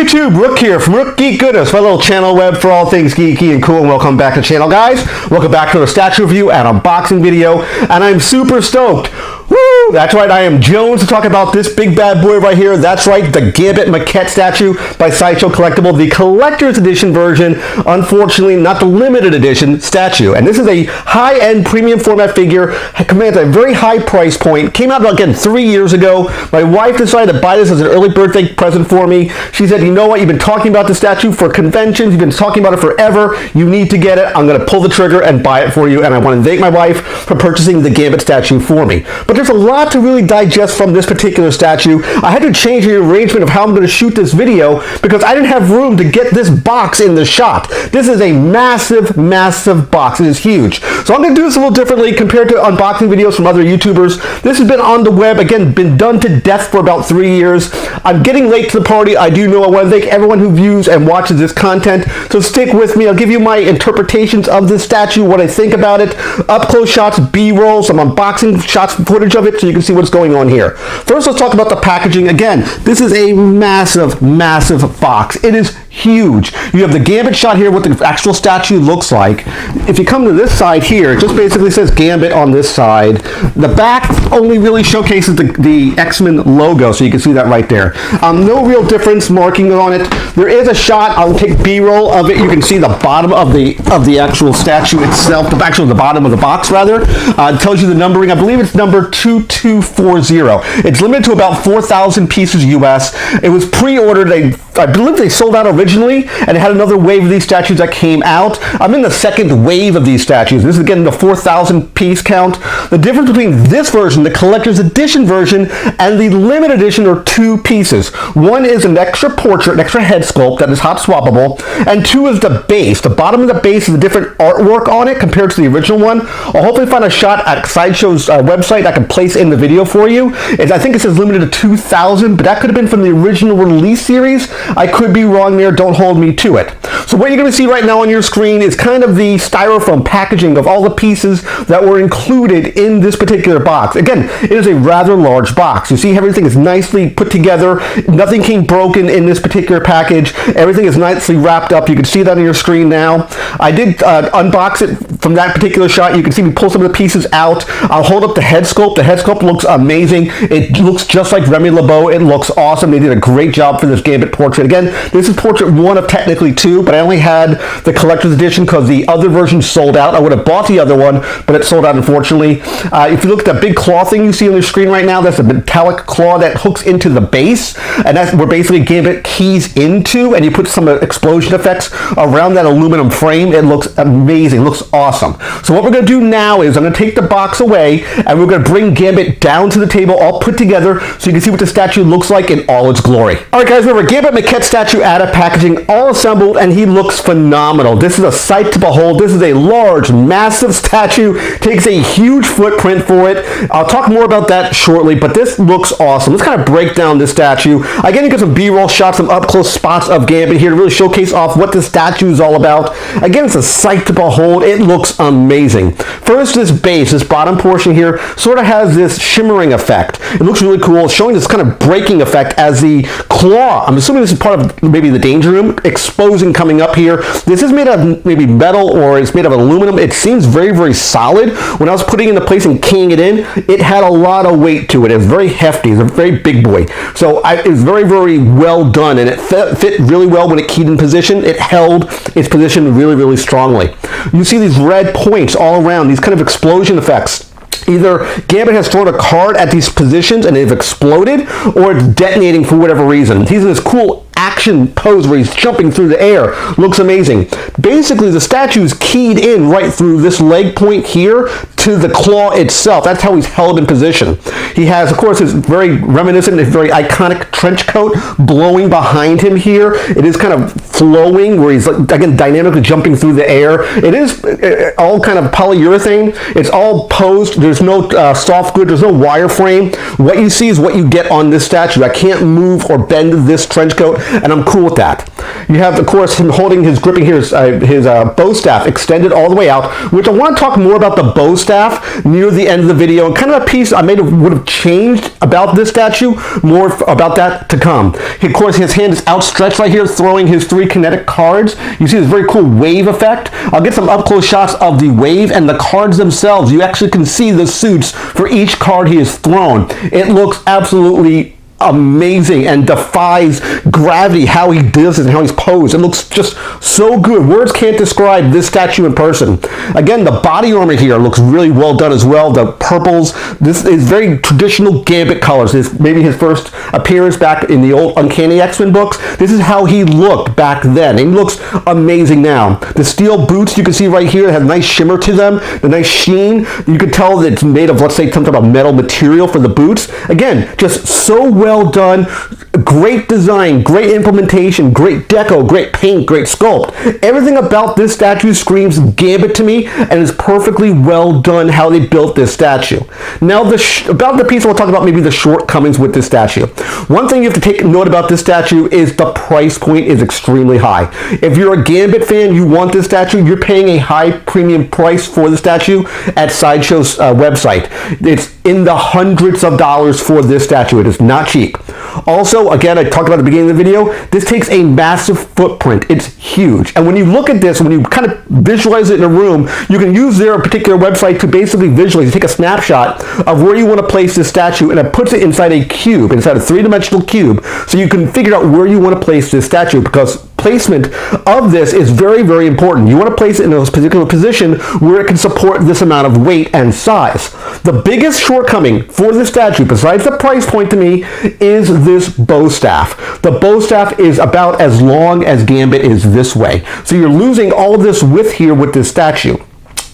YouTube, Rook here from Rook Geek Goodness, my little channel web for all things geeky and cool, and welcome back to the channel, guys. Welcome back to a statue review and unboxing video, and I'm super stoked. Woo! That's right, I am Jones to talk about this big bad boy right here. That's right, the Gambit Maquette statue by Sideshow Collectible, the collector's edition version, unfortunately not the limited edition statue. And this is a high-end premium format figure, commands a very high price point, came out again 3 years ago. My wife decided to buy this as an early birthday present for me. She said, you know what, you've been talking about the statue for conventions, you've been talking about it forever, you need to get it, I'm going to pull the trigger and buy it for you, and I want to thank my wife for purchasing the Gambit statue for me. But there's a lot to really digest from this particular statue. I had to change the arrangement of how I'm going to shoot this video because I didn't have room to get this box in the shot. This is a massive, massive box. It is huge. So I'm going to do this a little differently compared to unboxing videos from other YouTubers. This has been on the web, again, been done to death for about 3 years. I'm getting late to the party. I do know I want to thank everyone who views and watches this content. So stick with me. I'll give you my interpretations of this statue, what I think about it, up-close shots, B-roll, some unboxing shots, footage of it, so you can see what's going on here. First, let's talk about the packaging. Again, this is a massive, massive box. It is huge. You have the Gambit shot here, what the actual statue looks like. If you come to this side here, it just basically says Gambit on this side. The back only really showcases the X-Men logo, so you can see that right there. No real difference marking on it. There is a shot, I'll take B-roll of it. You can see the bottom of the actual statue itself, the bottom of the box rather. It tells you the numbering. I believe it's number 2240. It's limited to about 4,000 pieces US. It was pre-ordered. I believe they sold out originally, and it had another wave of these statues that came out. I'm in the second wave of these statues. This is again the 4,000 piece count. The difference between this version, the collector's edition version, and the limited edition are two pieces. One is an extra portrait, an extra head sculpt that is hot swappable, and two is the base. The bottom of the base is a different artwork on it compared to the original one. I'll hopefully find a shot at Sideshow's website I can place in the video for you. I think it says limited to 2,000, but that could have been from the original release series. I could be wrong there, don't hold me to it. So what you're going to see right now on your screen is kind of the styrofoam packaging of all the pieces that were included in this particular box. Again, it is a rather large box. You see everything is nicely put together. Nothing came broken in this particular package. Everything is nicely wrapped up. You can see that on your screen now. I did unbox it from that particular shot. You can see me pull some of the pieces out. I'll hold up the head sculpt. The head sculpt looks amazing. It looks just like Remy LeBeau. It looks awesome. They did a great job for this Gambit portrait. Again, this is portrait one of technically two, but I only had the collector's edition because the other version sold out. I would have bought the other one, but it sold out unfortunately. If you look at that big claw thing you see on the screen right now, that's a metallic claw that hooks into the base, and that's where basically Gambit keys into, and you put some explosion effects around that aluminum frame. It looks amazing. It looks awesome. So what we're going to do now is I'm going to take the box away, and we're going to bring Gambit down to the table all put together so you can see what the statue looks like in all its glory. Alright guys, remember Gambit Maquette statue out of packaging, all assembled, and he looks phenomenal. This is a sight to behold. This is a large, massive statue. Takes a huge footprint for it. I'll talk more about that shortly, but this looks awesome. Let's kind of break down this statue. Again, you get some B-roll shots, some up-close spots of Gambit here to really showcase off what the statue is all about. Again, it's a sight to behold. It looks amazing. First, this base, this bottom portion here, sort of has this shimmering effect. It looks really cool, showing this kind of breaking effect as the claw, I'm assuming this is part of maybe the danger room, exposing coming up here. This is made of maybe metal or it's made of aluminum. It seems very, very solid. When I was putting it into place and keying it in, it had a lot of weight to it. It was very hefty. It's a very big boy. So it was very, very well done, and it fit really well when it keyed in position. It held its position really, really strongly. You see these red points all around, these kind of explosion effects. Either Gambit has thrown a card at these positions and they've exploded, or it's detonating for whatever reason. He's in this cool action pose where he's jumping through the air. Looks amazing. Basically, the statue is keyed in right through this leg point here to the claw itself. That's how he's held in position. He has, of course, his very reminiscent, his very iconic trench coat blowing behind him here. It is kind of flowing where he's, again, dynamically jumping through the air. It is all kind of polyurethane. It's all posed. There's no soft good. There's no wireframe. What you see is what you get on this statue. I can't move or bend this trench coat. and I'm cool with that. You have, of course, him holding his, gripping his bow staff extended all the way out, which I want to talk more about the bow staff near the end of the video, and kind of a piece I would have changed about this statue, more about that to come. Of course, his hand is outstretched right here, throwing his 3 kinetic cards. You see this very cool wave effect. I'll get some up-close shots of the wave and the cards themselves. You actually can see the suits for each card he has thrown. It looks absolutely amazing and defies gravity how he does it and how he's posed. It looks just so good. Words can't describe this statue in person. Again, the body armor here looks really well done as well. The purples, this is very traditional Gambit colors. This maybe his first appearance back in the old Uncanny X-Men books. This is how he looked back then, and he looks amazing now. The steel boots you can see right here have a nice shimmer to them, the nice sheen. You can tell that it's made of, let's say, some type of metal material for the boots. Again, just so well done, great design, great implementation, great deco, great paint, great sculpt. Everything about this statue screams Gambit to me, and is perfectly well done how they built this statue. Now, about the piece, we'll talk about maybe the shortcomings with this statue. One thing you have to take note about this statue is the price point is extremely high. If you're a Gambit fan, you want this statue, you're paying a high premium price for the statue at Sideshow's website. It's in the hundreds of dollars for this statue. It is not cheap. Also, again, I talked about at the beginning of the video, this takes a massive footprint. It's huge. And when you look at this, when you kind of visualize it in a room, you can use their particular website to basically visualize. You take a snapshot of where you want to place this statue, and it puts it inside a cube, inside a 3-dimensional cube, so you can figure out where you want to place this statue, because placement of this is very, very important. You want to place it in a particular position where it can support this amount of weight and size. The biggest shortcoming for this statue, besides the price point to me, is this bow staff. The bow staff is about as long as Gambit is this way. So you're losing all this width here with this statue.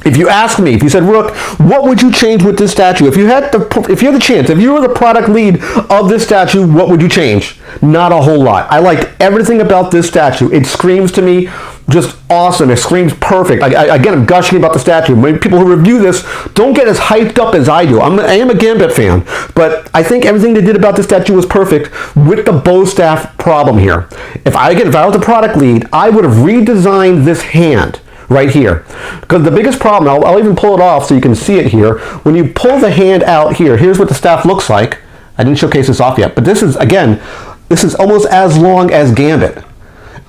If you ask me, if you said, Rook, what would you change with this statue? If you had the chance, if you were the product lead of this statue, what would you change? Not a whole lot. I like everything about this statue. It screams to me just awesome. It screams perfect. Again, I'm gushing about the statue. Maybe people who review this don't get as hyped up as I do. I am a Gambit fan, but I think everything they did about this statue was perfect with the bow staff problem here. If I was the product lead, I would have redesigned this hand right here, because the biggest problem, I'll even pull it off so you can see it here. When you pull the hand out here, here's what the staff looks like. I didn't showcase this off yet, but this is, again, this is almost as long as Gambit.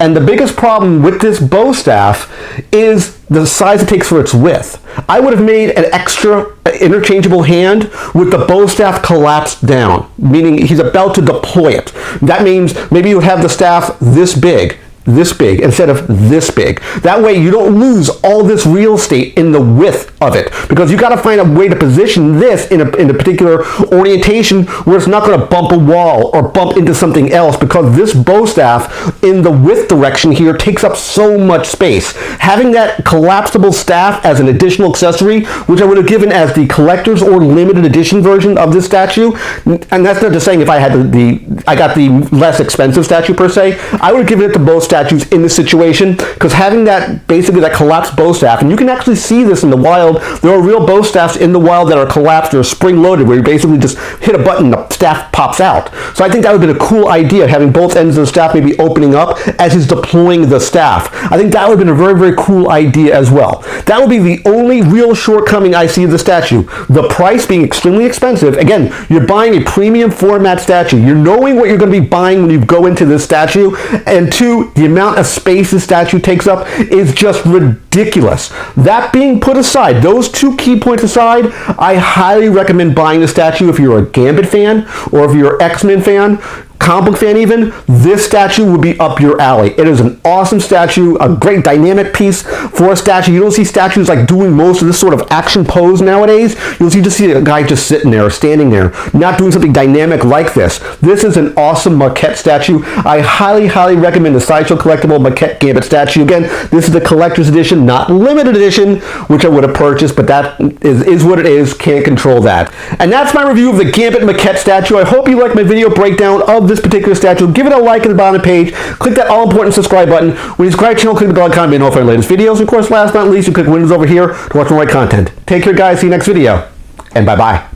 And the biggest problem with this bow staff is the size it takes for its width. I would have made an extra interchangeable hand with the bow staff collapsed down, meaning he's about to deploy it. That means maybe you would have the staff this big instead of this big. That way you don't lose all this real estate in the width of it, because you got to find a way to position this in a particular orientation where it's not going to bump a wall or bump into something else, because this bow staff in the width direction here takes up so much space. Having that collapsible staff as an additional accessory, which I would have given as the collector's or limited edition version of this statue, and that's not just saying if I had I got the less expensive statue per se, I would have given it to both statues in this situation, because having that, basically that collapsed bow staff, and you can actually see this in the wild. There are real bow staffs in the wild that are collapsed or spring loaded, where you basically just hit a button, the staff pops out. So I think that would have been a cool idea, having both ends of the staff maybe opening up as he's deploying the staff. I think that would have been a very, very cool idea as well. That would be the only real shortcoming I see of the statue. The price being extremely expensive. Again, you're buying a premium format statue. You're knowing what you're going to be buying when you go into this statue, and two, the amount of space the statue takes up is just ridiculous. That being put aside, those two key points aside, I highly recommend buying the statue if you're a Gambit fan, or if you're an X-Men fan, comic book fan even. This statue would be up your alley. It is an awesome statue, a great dynamic piece for a statue. You don't see statues like doing most of this sort of action pose nowadays. You'll just see a guy just sitting there or standing there, not doing something dynamic like this. This is an awesome Maquette statue. I highly, highly recommend the Sideshow Collectible Maquette Gambit statue. Again, this is the collector's edition, not limited edition, which I would have purchased, but that is what it is. Can't control that. And that's my review of the Gambit Maquette statue. I hope you liked my video breakdown of this particular statue. Give it a like at the bottom of the page. Click that all-important subscribe button. When you subscribe to the channel, click the bell icon to be notified of my latest videos. And of course, last but not least, you click Windows over here to watch more of my content. Take care, guys. See you next video. And bye-bye.